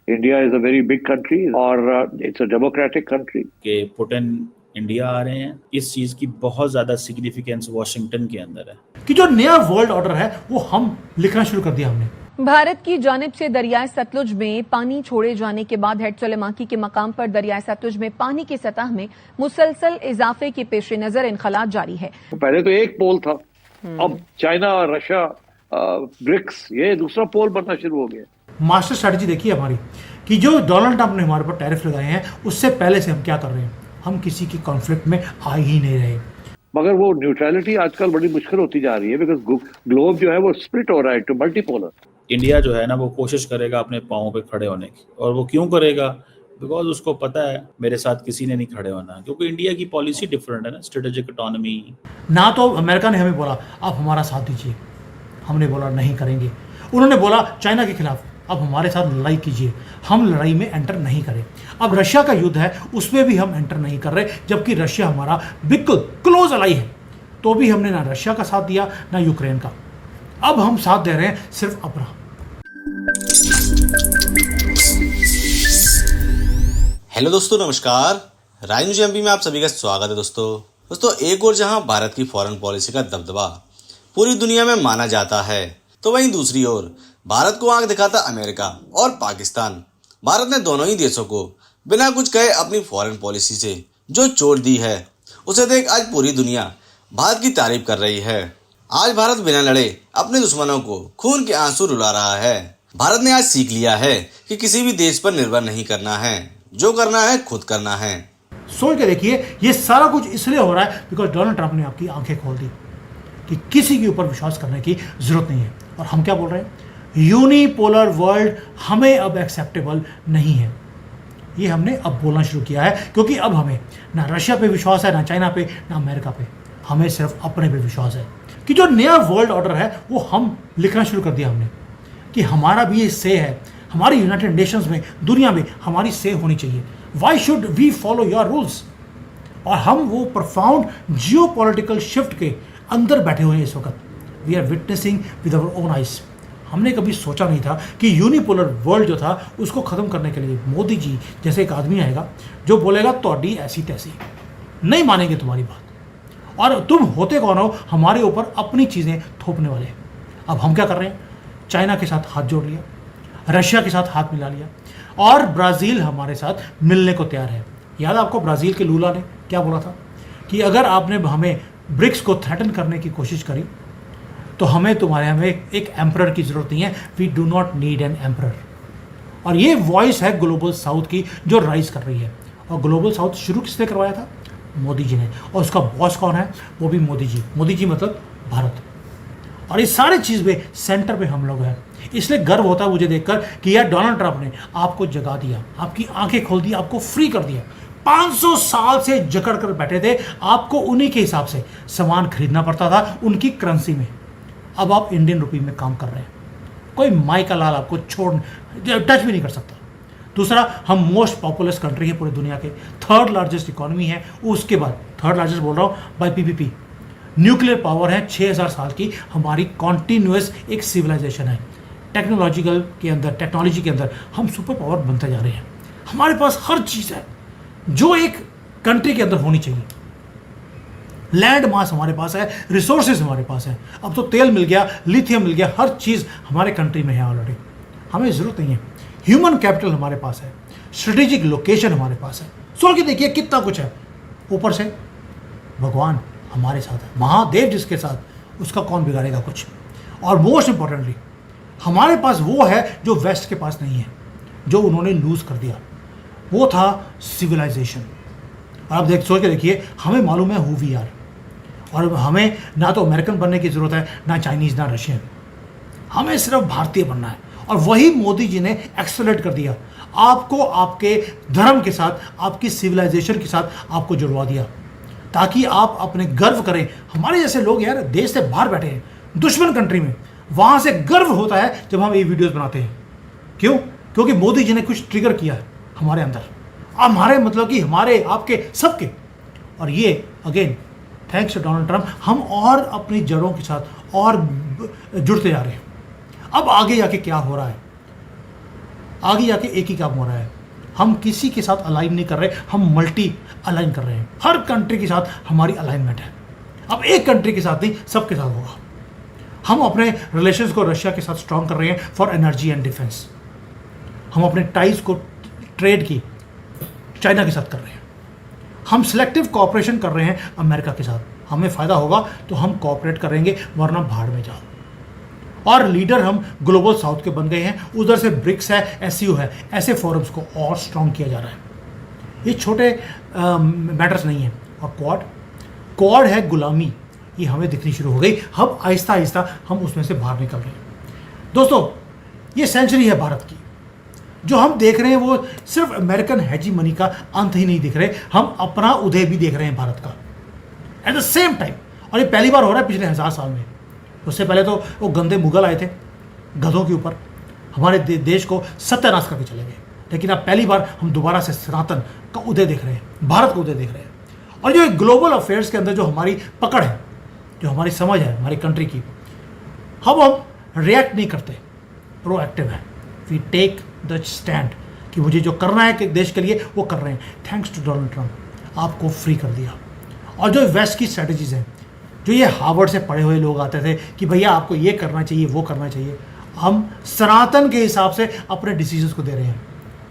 India is a very big country और it's a democratic country. कि Putin India आ रहे हैं, इस चीज की बहुत ज्यादा सिग्निफिकेंस वॉशिंगटन के अंदर है कि जो नया वर्ल्ड ऑर्डर है वो हम लिखना शुरू कर दिया हमने। भारत की जानिब से दरियाए सतलुज में पानी छोड़े जाने के बाद हेड सुलेमाकी के मकाम पर दरियाए सतलुज में पानी की सतह में मुसलसल इजाफे के पेश नजर इनखलात जारी है। पहले तो एक पोल था, अब चाइना, रशिया, ब्रिक्स, ये दूसरा पोल बनना शुरू हो गया। मास्टर स्ट्रेटजी देखिए हमारी कि जो डोनाल्ड ट्रंप ने हमारे पर टैरिफ लगाए हैं उससे पहले से हम क्या कर रहे हैं, हम किसी की कॉन्फ्लिक्ट में आ ही नहीं रहे। मगर वो न्यूट्रलिटी आजकल बड़ी मुश्किल होती जा रही है, बिकॉज ग्लोब जो है वो स्प्लिट हो रहा है टू मल्टीपोलर। इंडिया जो है ना वो कोशिश करेगा अपने पाँव पे खड़े होने की, और वो क्यों करेगा? बिकॉज उसको पता है मेरे साथ किसी ने नहीं खड़े होना, क्योंकि इंडिया की पॉलिसी डिफरेंट है ना, स्ट्रेटेजिक ऑटोनॉमी। ना तो अमेरिका ने हमें बोला आप हमारा साथ दीजिए, हमने बोला नहीं करेंगे। उन्होंने बोला चाइना के खिलाफ अब हमारे साथ लड़ाई कीजिए, हम लड़ाई में एंटर नहीं करें। अब रशिया का युद्ध है उसमें भी हम एंटर नहीं कर रहे, जबकि रशिया हमारा बिल्कुल क्लोज अलाई है, तो भी हमने ना रशिया का साथ दिया ना यूक्रेन का। अब हम साथ दे रहे हैं सिर्फ अपना। हेलो दोस्तों, नमस्कार। राय न्यूज एमपी में आप सभी का स्वागत है। दोस्तों एक और जहां भारत की फॉरेन पॉलिसी का दबदबा पूरी दुनिया में माना जाता है, तो वहीं दूसरी ओर भारत को आंख दिखाता अमेरिका और पाकिस्तान। भारत ने दोनों ही देशों को बिना कुछ कहे अपनी फॉरेन पॉलिसी से जो चोट दी है, उसे देख आज पूरी दुनिया भारत की तारीफ कर रही है। आज भारत बिना लड़े अपने दुश्मनों को खून के आंसू रुला रहा है। भारत ने आज सीख लिया है कि किसी भी देश पर निर्भर नहीं करना है, जो करना है खुद करना है। सोच के देखिए, ये सारा कुछ इसलिए हो रहा है बिकॉज डोनाल्ड ट्रंप ने आपकी आंखें खोल दी कि किसी के ऊपर विश्वास करने की जरूरत नहीं है। और हम क्या बोल रहे हैं, यूनिपोलर वर्ल्ड हमें अब एक्सेप्टेबल नहीं है। ये हमने अब बोलना शुरू किया है, क्योंकि अब हमें ना रशिया पे विश्वास है, ना चाइना पे, ना अमेरिका पे, हमें सिर्फ अपने पे विश्वास है। कि जो नया वर्ल्ड ऑर्डर है वो हम लिखना शुरू कर दिया हमने, कि हमारा भी ये से है, हमारी यूनाइटेड नेशंस में, दुनिया में हमारी से होनी चाहिए। Why should we follow your rules? और हम वो प्रोफाउंड जियो पॉलिटिकल शिफ्ट के अंदर बैठे हुए हैं इस वक्त। We are witnessing with our own eyes. हमने कभी सोचा नहीं था कि यूनिपोलर वर्ल्ड जो था उसको ख़त्म करने के लिए मोदी जी जैसे एक आदमी आएगा जो बोलेगा तोड़ी ऐसी तैसी, नहीं मानेंगे तुम्हारी बात, और तुम होते कौन हो हमारे ऊपर अपनी चीज़ें थोपने वाले। अब हम क्या कर रहे हैं, चाइना के साथ हाथ जोड़ लिया, रशिया के साथ हाथ मिला लिया, और ब्राज़ील हमारे साथ मिलने को तैयार है। याद आपको ब्राज़ील के लूला ने क्या बोला था कि अगर आपने हमें ब्रिक्स को थ्रेटन करने की कोशिश करी तो हमें एक एम्परर की ज़रूरत नहीं है, we do not need an emperor. और ये वॉइस है ग्लोबल साउथ की जो राइज कर रही है। और ग्लोबल साउथ शुरू किसने करवाया था? मोदी जी ने। और उसका बॉस कौन है? वो भी मोदी जी। मोदी जी मतलब भारत। और इस सारी चीज़ में सेंटर पे हम लोग हैं। इसलिए गर्व होता है मुझे देखकर कि यार डोनाल्ड ट्रंप ने आपको जगा दिया, आपकी आंखें खोल दी, आपको फ्री कर दिया। 500 साल से जकड़ कर बैठे थे, आपको उन्हीं के हिसाब से सामान खरीदना पड़ता था, उनकी करेंसी में। अब आप इंडियन रुपी में काम कर रहे हैं, कोई माई का लाल आपको टच भी नहीं कर सकता। दूसरा, हम मोस्ट पॉपुलस कंट्री है पूरी दुनिया के, थर्ड लार्जेस्ट इकोनॉमी है। उसके बाद थर्ड लार्जेस्ट बोल रहा हूँ बाय पीपीपी। न्यूक्लियर पावर है 6000 साल की, हमारी कॉन्टीन्यूअस एक सिविलाइजेशन है। टेक्नोलॉजी के अंदर हम सुपर पावर बनते जा रहे हैं। हमारे पास हर चीज़ है जो एक कंट्री के अंदर होनी चाहिए। लैंड मास हमारे पास है, रिसोर्सेज हमारे पास है। अब तो तेल मिल गया, लिथियम मिल गया, हर चीज़ हमारे कंट्री में है ऑलरेडी। हमें ज़रूरत नहीं है। ह्यूमन कैपिटल हमारे पास है, स्ट्रेटेजिक लोकेशन हमारे पास है। सोच के देखिए कितना कुछ है। ऊपर से भगवान हमारे साथ है, महादेव जिसके साथ, उसका कौन बिगाड़ेगा कुछ। और मोस्ट इंपॉर्टेंटली हमारे पास वो है जो वेस्ट के पास नहीं है, जो उन्होंने लूज़ कर दिया, वो था सिविलाइजेशन। और आप सोच के देखिए, हमें मालूम है हु वी आर, और हमें ना तो अमेरिकन बनने की ज़रूरत है, ना चाइनीज़, ना रशियन। हमें सिर्फ भारतीय बनना है। और वही मोदी जी ने एक्सेलरेट कर दिया, आपको आपके धर्म के साथ, आपकी सिविलाइजेशन के साथ आपको जुड़वा दिया, ताकि आप अपने गर्व करें। हमारे जैसे लोग यार देश से बाहर बैठे हैं, दुश्मन कंट्री में, वहाँ से गर्व होता है जब हम ये वीडियोज़ बनाते हैं। क्यों? क्योंकि मोदी जी ने कुछ ट्रिगर किया है हमारे अंदर, हमारे मतलब कि हमारे, आपके, सबके। और ये again thanks to Donald Trump हम और अपनी जड़ों के साथ और जुड़ते जा रहे हैं। अब आगे जाके क्या हो रहा है, आगे जाके एक ही काम हो रहा है, हम किसी के साथ अलाइन नहीं कर रहे, हम मल्टी अलाइन कर रहे हैं। हर कंट्री के साथ हमारी अलाइनमेंट है। अब एक कंट्री के साथ नहीं, सबके साथ होगा। हम अपने रिलेशंस को रशिया के साथ स्ट्रॉन्ग कर रहे हैं फॉर एनर्जी एंड डिफेंस। हम अपने टाइज को ट्रेड की चाइना के साथ कर रहे हैं। हम सिलेक्टिव कोऑपरेशन कर रहे हैं अमेरिका के साथ। हमें फ़ायदा होगा तो हम कोऑपरेट करेंगे, वरना भाड़ में जाओ। और लीडर हम ग्लोबल साउथ के बन गए हैं। उधर से ब्रिक्स है, एससीओ है, ऐसे फोरम्स को और स्ट्रॉन्ग किया जा रहा है। ये छोटे मैटर्स नहीं है। और क्वाड है गुलामी, ये हमें दिखनी शुरू हो गई। हम आहिस्ता आहिस्ता हम उसमें से बाहर निकल रहे हैं। दोस्तों, ये सेंचुरी है भारत की। जो हम देख रहे हैं वो सिर्फ अमेरिकन हेजीमनी का अंत ही नहीं दिख रहे, हम अपना उदय भी देख रहे हैं भारत का एट द सेम टाइम। और ये पहली बार हो रहा है पिछले 1000 साल में। उससे पहले तो वो गंदे मुगल आए थे गधों के ऊपर, हमारे देश को सत्यानाश करके चले गए। लेकिन अब पहली बार हम दोबारा से सनातन का उदय देख रहे हैं, भारत का उदय देख रहे हैं। और जो ग्लोबल अफेयर्स के अंदर जो हमारी पकड़ है, जो हमारी समझ है हमारी कंट्री की, हम रिएक्ट नहीं करते, प्रोएक्टिव है। वी टेक द स्टैंड कि मुझे जो करना है कि देश के लिए वो कर रहे हैं। थैंक्स टू डोनाल्ड ट्रंप, आपको फ्री कर दिया। और जो वेस्ट की स्ट्रेटजीज हैं, जो ये हार्वर्ड से पढ़े हुए लोग आते थे कि भैया आपको ये करना चाहिए, वो करना चाहिए, हम सनातन के हिसाब से अपने डिसीजंस को दे रहे हैं।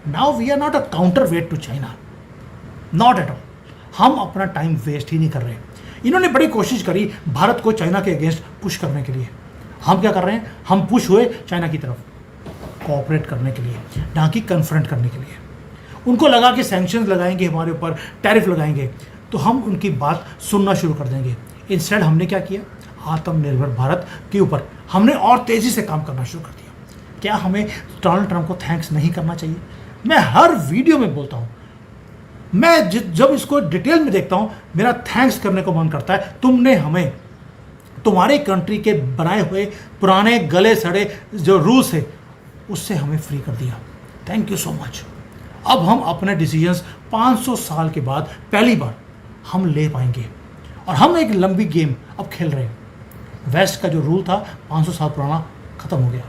Now we are not a counterweight to China, not at all. हम अपना टाइम वेस्ट ही नहीं कर रहे। इन्होंने बड़ी कोशिश करी भारत को चाइना के अगेंस्ट पुश करने के लिए। हम क्या कर रहे हैं, हम पुश हुए चाइना की तरफ कोऑपरेट करने के लिए, ना कि कन्फ्रंट करने के लिए। उनको लगा कि सैंक्शंस लगाएंगे हमारे ऊपर, टैरिफ लगाएंगे, तो हम उनकी बात सुनना शुरू कर देंगे। इंस्टेड हमने क्या किया, आत्मनिर्भर भारत के ऊपर हमने और तेज़ी से काम करना शुरू कर दिया। क्या हमें डोनाल्ड ट्रंप को थैंक्स नहीं करना चाहिए? मैं हर वीडियो में बोलता हूँ, मैं जब इसको डिटेल में देखता हूँ मेरा थैंक्स करने को मन करता है। तुमने हमें तुम्हारे कंट्री के बनाए हुए पुराने गले सड़े जो रूल्स है उससे हमें फ्री कर दिया। Thank you so much. अब हम अपने डिसीजंस 500 साल के बाद पहली बार हम ले पाएंगे और हम एक लंबी गेम अब खेल रहे हैं। वेस्ट का जो रूल था 500 साल पुराना ख़त्म हो गया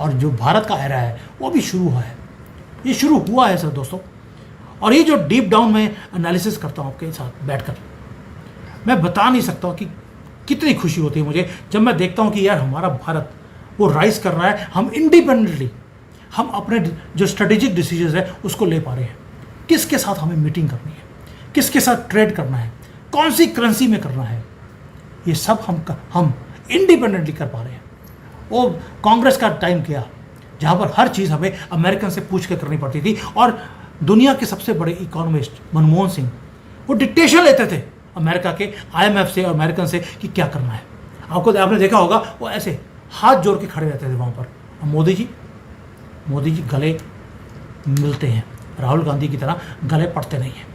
और जो भारत का एरा है वो भी शुरू हुआ है। ये शुरू हुआ है सर दोस्तों। और ये जो डीप डाउन में एनालिसिस करता हूँ आपके साथ बैठकर, मैं बता नहीं सकता कि कितनी खुशी होती है मुझे जब मैं देखता हूँ कि यार हमारा भारत वो राइज कर रहा है। हम इंडिपेंडेंटली हम अपने जो स्ट्रेटेजिक डिसीजंस है उसको ले पा रहे हैं। किसके साथ हमें मीटिंग करनी है, किसके साथ ट्रेड करना है, कौन सी करेंसी में करना है, ये सब हम इंडिपेंडेंटली कर पा रहे हैं। वो कांग्रेस का टाइम गया जहाँ पर हर चीज़ हमें अमेरिकन से पूछ के करनी पड़ती थी। और दुनिया के सबसे बड़े इकोनॉमिस्ट मनमोहन सिंह वो डिक्टेशन लेते थे अमेरिका के IMF से और अमेरिकन से कि क्या करना है। आपने देखा होगा वो ऐसे हाथ जोड़ के खड़े रहते थे वहाँ पर। और मोदी जी गले मिलते हैं, राहुल गांधी की तरह गले पड़ते नहीं हैं।